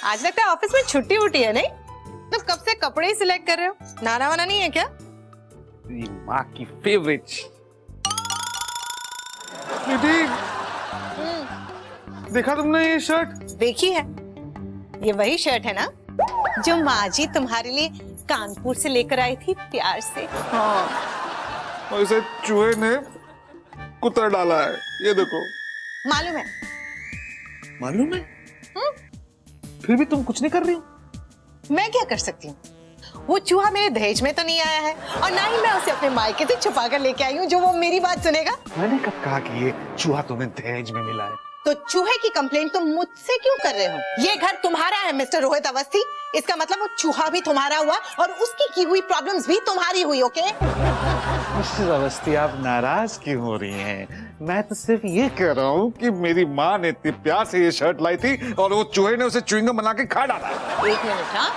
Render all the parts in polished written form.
आज लगता है ऑफिस में छुट्टी उठी है नहीं? तो कब से कपड़े ही सिलेक्ट कर रहे हो? नाना वाना नहीं है क्या? माँ की फेवरेट। स्वीटी, देखा तुमने ये शर्ट? देखी है। ये वही शर्ट है ना जो माँ जी तुम्हारे लिए कानपुर से लेकर आई थी प्यार से। हाँ, और इसे चूहे ने कुतर डाला है, ये देखो। मालूम है? मालूम है? फिर भी तुम कुछ नहीं कर रही हो? मैं क्या कर सकती हूँ? वो चूहा मेरे दहेज में तो नहीं आया है और ना ही मैं उसे अपने मायके से छुपा कर लेके आई हूँ जो वो मेरी बात सुनेगा। मैंने कब कहा कि ये चूहा तुम्हें दहेज में मिला है? तो चूहे की कंप्लेंट तुम मुझसे क्यों कर रहे हो? ये घर तुम्हारा है मिस्टर रोहित अवस्थी। इसका मतलब वो चूहा भी तुम्हारा हुआ और उसकी की हुई प्रॉब्लम्स भी तुम्हारी हुई। ओके मिस्टर अवस्थी, आप नाराज क्यों हो रही हैं? मैं तो सिर्फ ये कह रहा हूँ कि मेरी माँ ने इतने प्यार से ये शर्ट लाई थी और वो चूहे ने उसे च्युइंगम बना के खा डाला। एक मिनट। हाँ,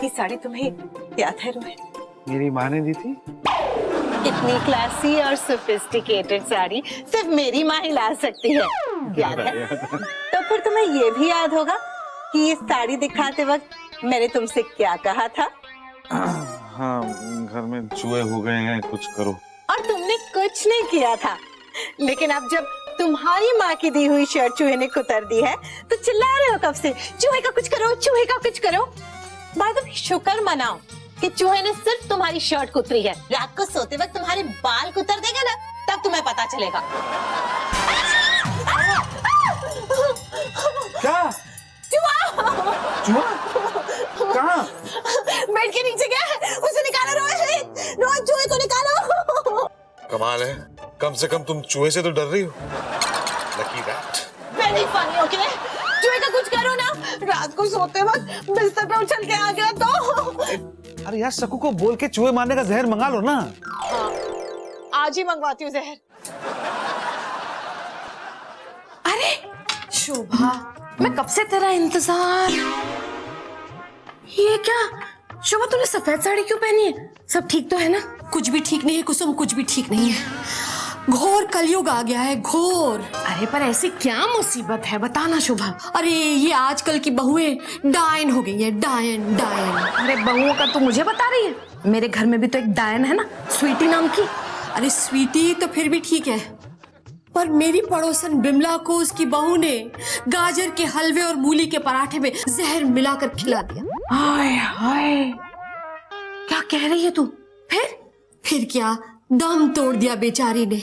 ये साड़ी तुम्हें याद है रोहित? मेरी माँ ने दी थी। इतनी क्लासी और सोफिस्टिकेटेड साड़ी सिर्फ मेरी माँ ही ला सकती है। याद है? तो फिर तुम्हें ये भी याद होगा कि ये साड़ी दिखाते वक्त मैंने तुमसे क्या कहा था? हाँ, घर में चूहे हो गए हैं, कुछ करो। और तुमने कुछ नहीं किया था। लेकिन अब जब तुम्हारी माँ की दी हुई शर्ट चूहे ने कुतर दी है तो चिल्ला रहे हो कब से, चूहे का कुछ करो, चूहे का कुछ करो। बाय द वे, शुक्र मनाओ कि चूहे ने सिर्फ तुम्हारी शर्ट कुतरी है। रात को सोते वक्त तुम्हारे बाल कुतर देगा ना, तब तुम्हें पता चलेगा। क्या? चूहा! चूहा? कहाँ? बेड के नीचे गया है, उसे निकालो रोहित। रोहित, चूहे को निकालो। कमाल है, कम से कम तुम चूहे से तो डर रही हो। Lucky rat. Very funny. Okay, चूहे का कुछ करो ना। रात को सोते वक्त बिस्तर पे उछल के आ गया तो। अरे यार, सकू को बोल के चूहे मारने का जहर मंगा लो ना। हाँ, आज ही मंगवाती हूँ जहर। अरे शोभा, मैं कब से तेरा इंतजार। ये क्या शोभा, तूने सफेद साड़ी क्यों पहनी है? सब ठीक तो है ना? कुछ भी ठीक नहीं है कुसुम, कुछ भी ठीक नहीं है। घोर कलयुग आ गया है, घोर। अरे पर ऐसी क्या मुसीबत है, बताना शोभा। अरे ये आजकल की बहुएं डायन हो गई है, डायन डायन। अरे बहुओं का तो मुझे बता रही है, मेरे घर में भी तो एक डायन है ना, स्वीटी नाम की। अरे स्वीटी तो फिर भी ठीक है, पर मेरी पड़ोसन बिमला को उसकी बहू ने गाजर के हलवे और मूली के पराठे में जहर मिलाकर खिला दिया। हाय हाय, क्या कह रही है तू? फिर क्या, दम तोड़ दिया बेचारी ने।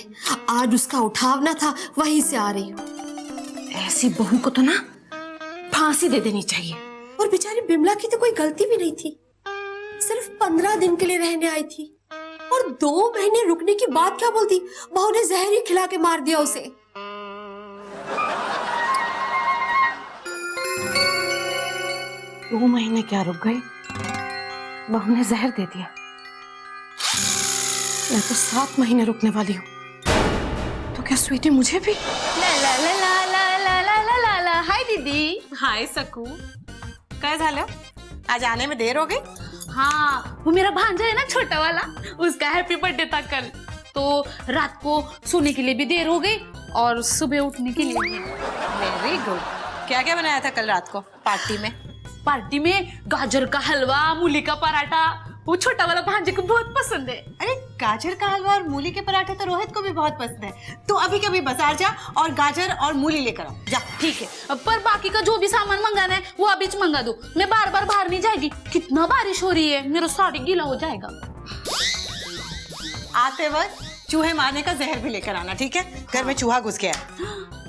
आज उसका उठावना था, वहीं से आ रही हूँ। ऐसी बहू को तो ना फांसी दे देनी चाहिए। और बेचारी बिमला की तो कोई गलती भी नहीं थी, सिर्फ 15 दिन के लिए रहने आई थी और 2 महीने रुकने की बात क्या बोलती, बहू ने जहर ही खिला के मार दिया उसे। दो महीने क्या रुक गई, बहू ने जहर दे दिया। मैं तो 7 महीने रुकने वाली हूँ, तो क्या स्वीटी मुझे भी? ला ला ला ला ला ला ला ला ला ला। हाय दीदी। हाय सकू, काय झालं? आज आने में देर हो गई? हाँ, वो मेरा भांजा है ना छोटा वाला, उसका हैप्पी बर्थडे था कल, तो रात को सोने के लिए भी देर हो गई और सुबह उठने के लिए भी। Very good. क्या क्या बनाया था कल रात को पार्टी में? पार्टी में गाजर का हलवा, मूली का पराठा, वो छोटा वाला भांजे को बहुत पसंद है। अरे गाजर का हलवा और मूली के पराठे तो रोहित को भी बहुत पसंद है। तो अभी कभी बाजार जा और गाजर और मूली लेकर आओ जा। ठीक है, पर बाकी का जो भी सामान मंगाना है वो अभी मंगा दो, मैं बार बार बाहर नहीं जाएगी। कितना बारिश हो रही है, मेरा साड़ी गीला हो जाएगा। आते वक्त चूहे मारने का जहर भी लेकर आना, ठीक है? घर में चूहा घुस गया।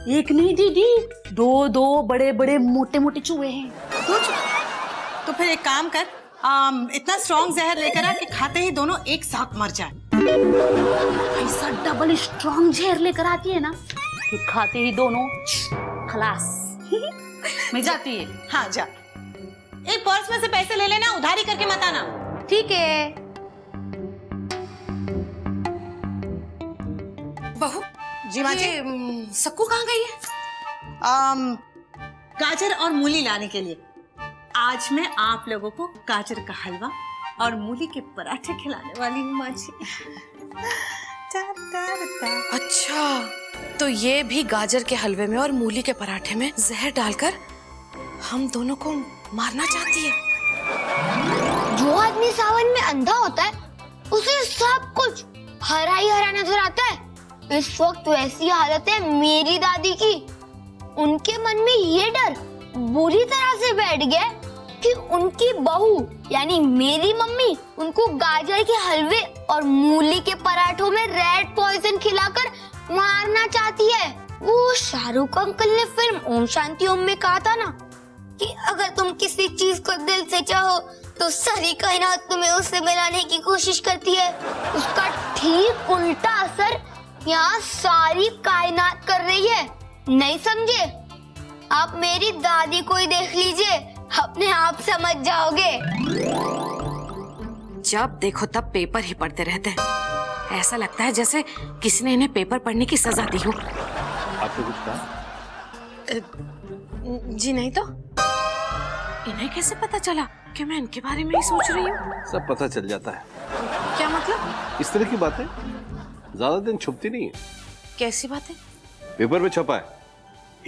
एक नहीं दीदी, 2 बड़े बड़े मोटे मोटे चूहे हैं। तो फिर एक काम कर, इतना स्ट्रॉन्ग जहर लेकर आ कि खाते ही दोनों एक साथ मर जाए। ऐसा डबल स्ट्रॉन्ग जहर लेकर आती है ना कि खाते ही दोनों खलास। मैं जाती है। हाँ जा। एक पर्स में से पैसे ले लेना, उधारी करके मत आना। ठीक है। बहू जी माँ जी। सक्कू कहाँ गई है? गाजर और मूली लाने के लिए। आज मैं आप लोगों को गाजर का हलवा और मूली के पराठे खिलाने वाली हूँ माँ जी। अच्छा, तो ये भी गाजर के हलवे में और मूली के पराठे में जहर डालकर हम दोनों को मारना चाहती है। जो आदमी सावन में अंधा होता है उसे सब कुछ हरा ही हरा नजर आता है। इस वक्त वैसी हालत है मेरी दादी की। उनके मन में ये डर बुरी तरह से बैठ गया कि उनकी बहू यानी मेरी मम्मी उनको गाजर के हलवे और मूली के पराठों में रेड पॉइजन खिलाकर मारना चाहती है। वो शाहरुख अंकल ने फिल्म ओम शांति ओम में कहा था ना कि अगर तुम किसी चीज को दिल से चाहो तो सारी कायनात तुम्हें उससे मिलाने की कोशिश करती है। उसका ठीक उल्टा असर यहाँ सारी कायनात कर रही है। नहीं समझे? आप मेरी दादी को ही देख लीजिए, अपने आप समझ जाओगे। जब देखो तब पेपर ही पढ़ते रहते हैं। ऐसा लगता है जैसे किसी ने इन्हें पेपर पढ़ने की सजा दी हो। आपने कुछ कहा? जी नहीं तो। इन्हें कैसे पता चला कि मैं इनके बारे में ही सोच रही हूँ? सब पता चल जाता है। क्या मतलब? इस तरह की बातें ज्यादा दिन छुपती नहीं है। कैसी बातें? पेपर में छपा है,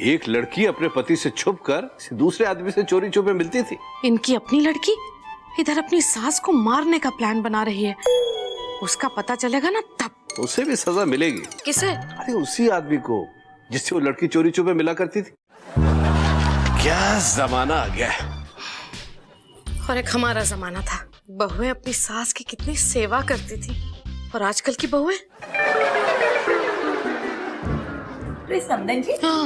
एक लड़की अपने पति से छुपकर दूसरे आदमी से चोरी छुपे मिलती थी। इनकी अपनी लड़की इधर अपनी सास को मारने का प्लान बना रही है। उसका पता चलेगा ना तब उसे भी सजा मिलेगी। किसे? अरे उसी आदमी को जिससे वो लड़की चोरी छुपे मिला करती थी। क्या जमाना आ गया है। और एक हमारा जमाना था, बहुएं अपनी सास की कितनी सेवा करती थी। और आजकल की बहुएं? समदन जी, हाँ।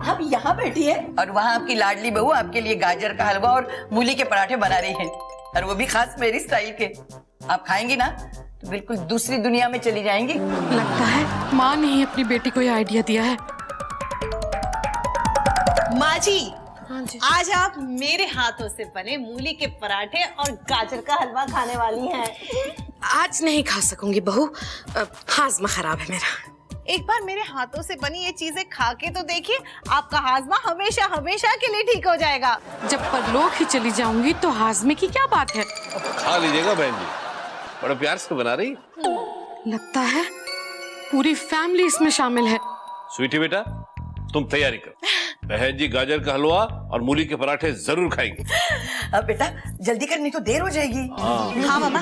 आप यहाँ बैठी है और वहाँ आपकी लाडली बहू आपके लिए गाजर का हलवा और मूली के पराठे बना रही है, और वो भी खास मेरी स्टाइल के। आप खाएंगी ना तो बिल्कुल दूसरी दुनिया में चली जाएंगी। लगता है माँ ने ही अपनी बेटी को ये आइडिया दिया है। माँ जी, हाँ जी। आज आप मेरे हाथों से बने मूली के पराठे और गाजर का हलवा खाने वाली हैं। आज नहीं खा सकूंगी बहू, हाजमा खराब है मेरा। एक बार मेरे हाथों से बनी ये चीजें खा के तो देखिए, आपका हाजमा हमेशा हमेशा के लिए ठीक हो जाएगा। जब परलोक ही चली जाऊंगी तो हाजमे की क्या बात है? खा लीजिएगा बहन जी, बड़े प्यार से बना रही। लगता है पूरी फैमिली इसमें शामिल है। स्वीटी बेटा, तुम तैयारी करो। बहन जी गाजर का हलवा और मूली के पराठे जरूर खाएंगे। अब बेटा जल्दी कर, नहीं तो देर हो जाएगी। हाँ मामा।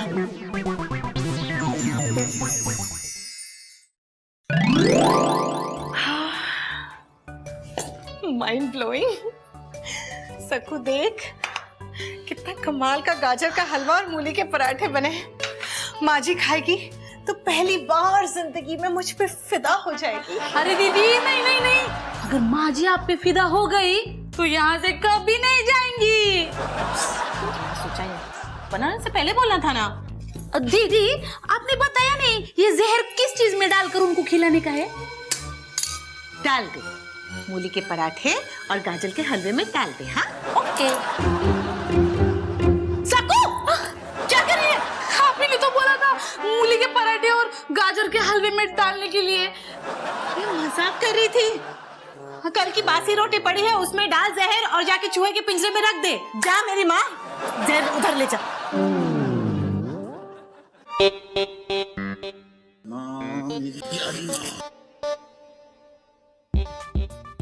Mind blowing. सकू देख, कितना कमाल का गाजर का हलवा और मूली के पराठे बने। माँ जी खाएगी तो पहली बार जिंदगी में मुझ पे फिदा हो जाएगी। अरे दीदी, नहीं नहीं नहीं, अगर माँ जी आप पे फिदा हो गई तो यहाँ से कभी नहीं जाएंगी। सोचा नहीं, बनाने से पहले बोलना था ना। दीदी, आपने बताया नहीं ये जहर किस चीज में डालकर उनको खिलाने का है? डाल दे, मूली के पराठे और गाजर के हलवे में डाल दे। हाँ ओके। सकू, क्या कर रही है? आपने भी तो बोला था मूली के पराठे और गाजर के हलवे में डालने के लिए। मजाक कर रही थी। कल की बासी रोटी पड़ी है, उसमें डाल जहर और जाके चूहे के पिंजरे में रख दे। जा मेरी माँ, जहर उधर ले जा।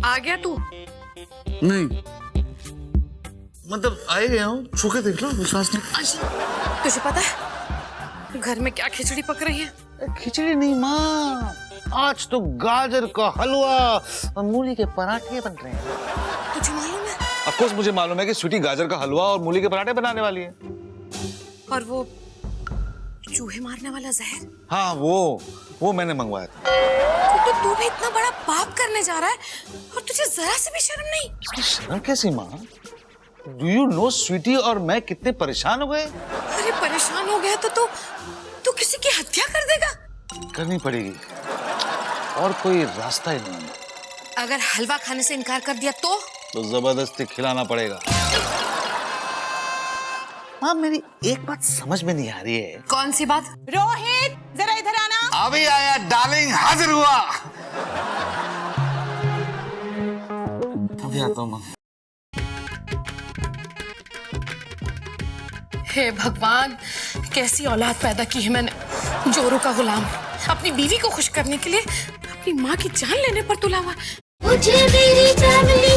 आ गया तू? नहीं, मतलब आ ही गया हूँ, छू के देख लो, विश्वास नहीं। तुझे पता है घर में क्या खिचड़ी पक रही है? खिचड़ी नहीं माँ, आज तो गाजर का हलवा और मूली के पराठे बन रहे हैं। तुझे मालूम है? ऑफ कोर्स मुझे मालूम है कि स्वीटी गाजर का हलवा और मूली के पराठे बनाने वाली है। और वो चूहे मारने वाला जहर? हाँ, वो मैंने मंगवाया था। तो तू भी इतना बड़ा पाप करने जा रहा है और तुझे जरा से भी शर्म नहीं? इसकी शर्म कैसी माँ? डू यू नो स्वीटी और मैं कितने परेशान हो गए? अरे परेशान हो गया तो तू किसी की हत्या कर देगा? करनी पड़ेगी, और कोई रास्ता ही नहीं है। अगर हलवा खाने से इनकार कर दिया तो जबरदस्ती खिलाना पड़ेगा। हाँ, मेरी एक बात समझ में नहीं आ रही है। कौन सी बात? रोहित, जरा इधर आना। अभी आया डार्लिंग, हाजिर हुआ। अभी आता हूँ। हे भगवान, कैसी औलाद पैदा की है मैंने। जोरों का गुलाम। अपनी बीवी को खुश करने के लिए अपनी माँ की जान लेने पर तुला हुआ है। मुझे मेरी फैमिली